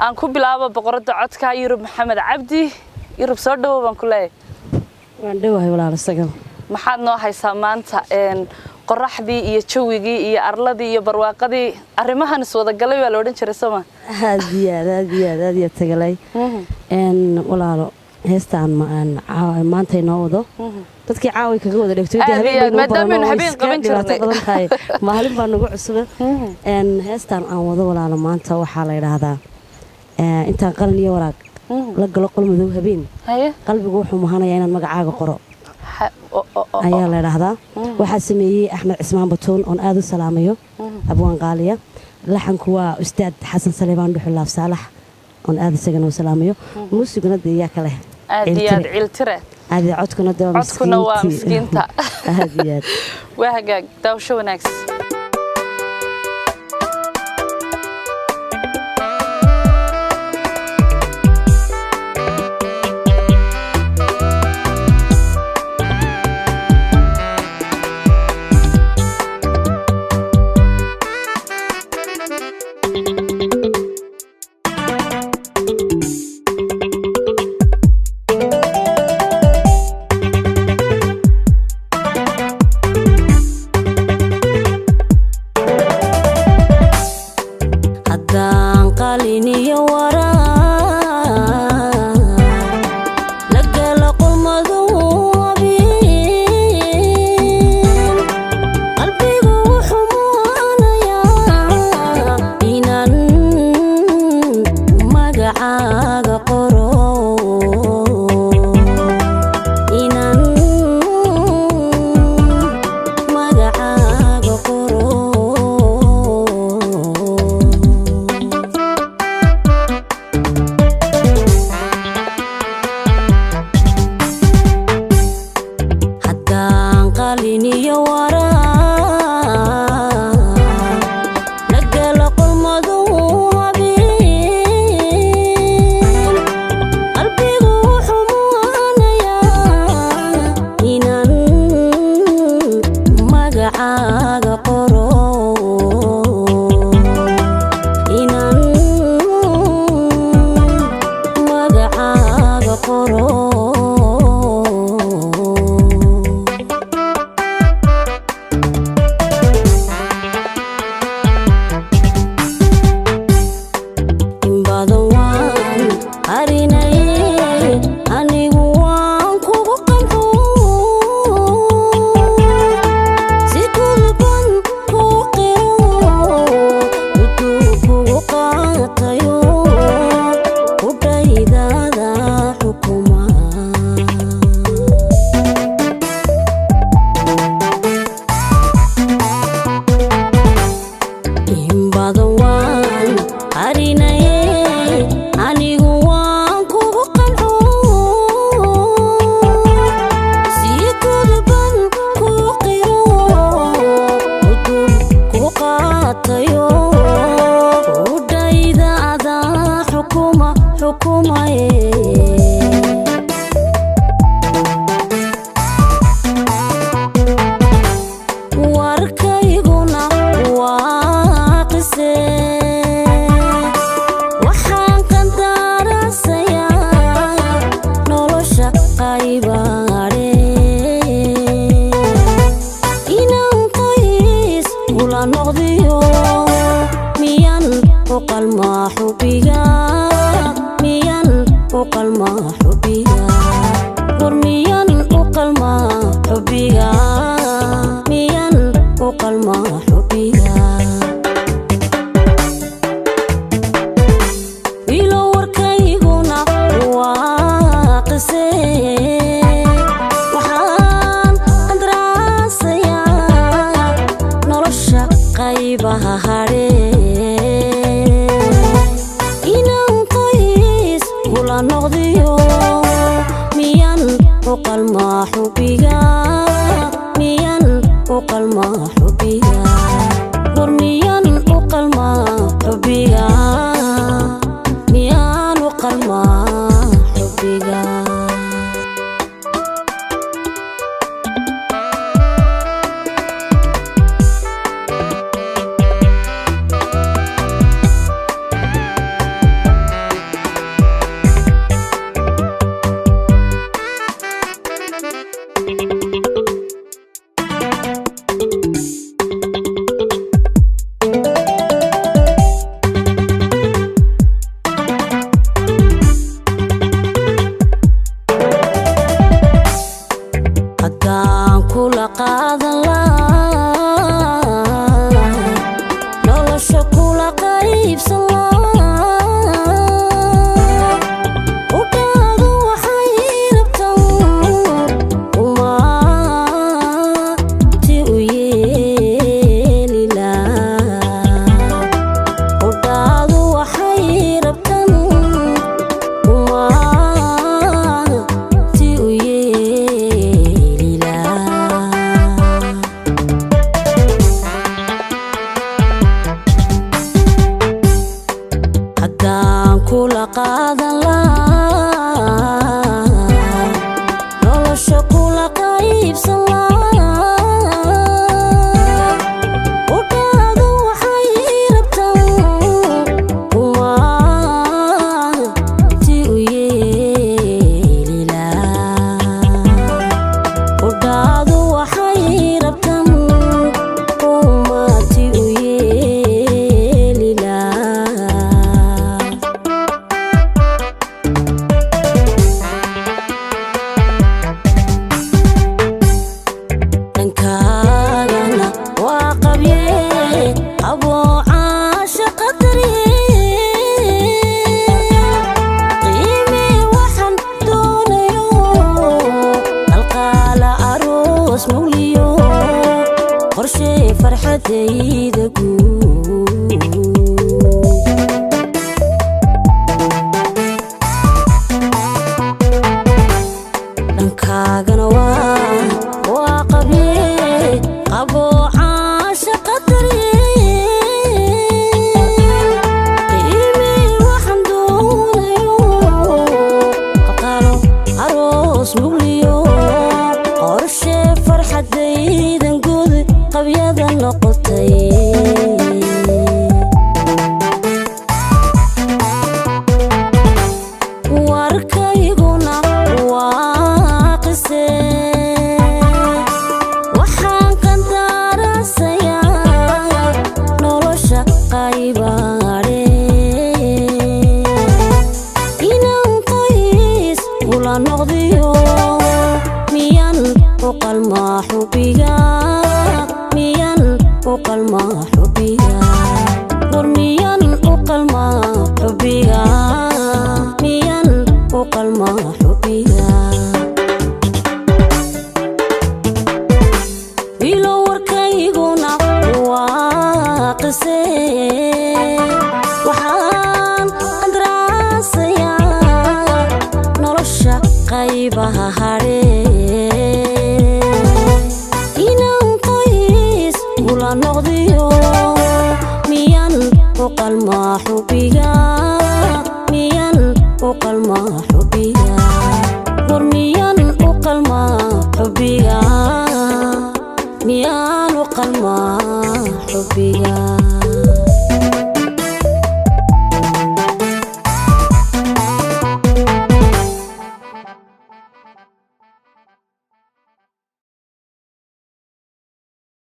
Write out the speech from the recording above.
aan ku bilaabo boqorada codka Yurub Maxamed Cabdi Yurub soo dhawow baan ku leeyahay waan dhawahay walaal sagal maxaad noo haysaa maanta qoraxdii iyo jawigii iyo arladii iyo barwaaqadii arrimahan is wada galay waa la oran jiray Soomaa aad iyo tagalay walaalo heestaan maanta inoo wado dadkii caawi kaga wada dhigtay maadaama habeen qaban jirnay maalin baan ugu cusub heestaan aan wado walaalo maanta waxa la yiraahdaa intaan qalin iyo waraaq la galo qol madow habeen qalbigu wuxuu mahanayaa inaan magacaaga qoro ayaa la yiraahdaa waxa sameeyay Axmed Cismaan Batoon oo aad u salaamayo abwaan qaaliya laxanku waa ustaad Xasan Saleebaan Dhuxulaaf Saalax oo aad isaga u salaamayo muusiguna deeyaa kale aad ciltire aad codkuna waa miskiinta aad waa hagaag daawasho wanaagsan farxadayda dhankagana waa qabye qabo caashaqa qiimi waxaan doonayo qaqalo aroos mugliyo qorshe farxadaydan guud qabyada noqotay warkayguna waa qise waxaan qandaarasayaa nolosha qaybaadhe inaan qoys ula noqdiyo miyan u qalmaa xubiga miyan u qalmaa xubiga war miyan u qalmaa xubiga miyan u qalmaa xubiga wiilo warkayguna waa qise waxaan qandaraasayaa nolosha qaybaha hadhe inaan qoys ula noqdiyo miyan u qalmaa xubiga miyan u qalmaa xubiga war miyan u qalmaa xubiga miyan u qalmaa xubiga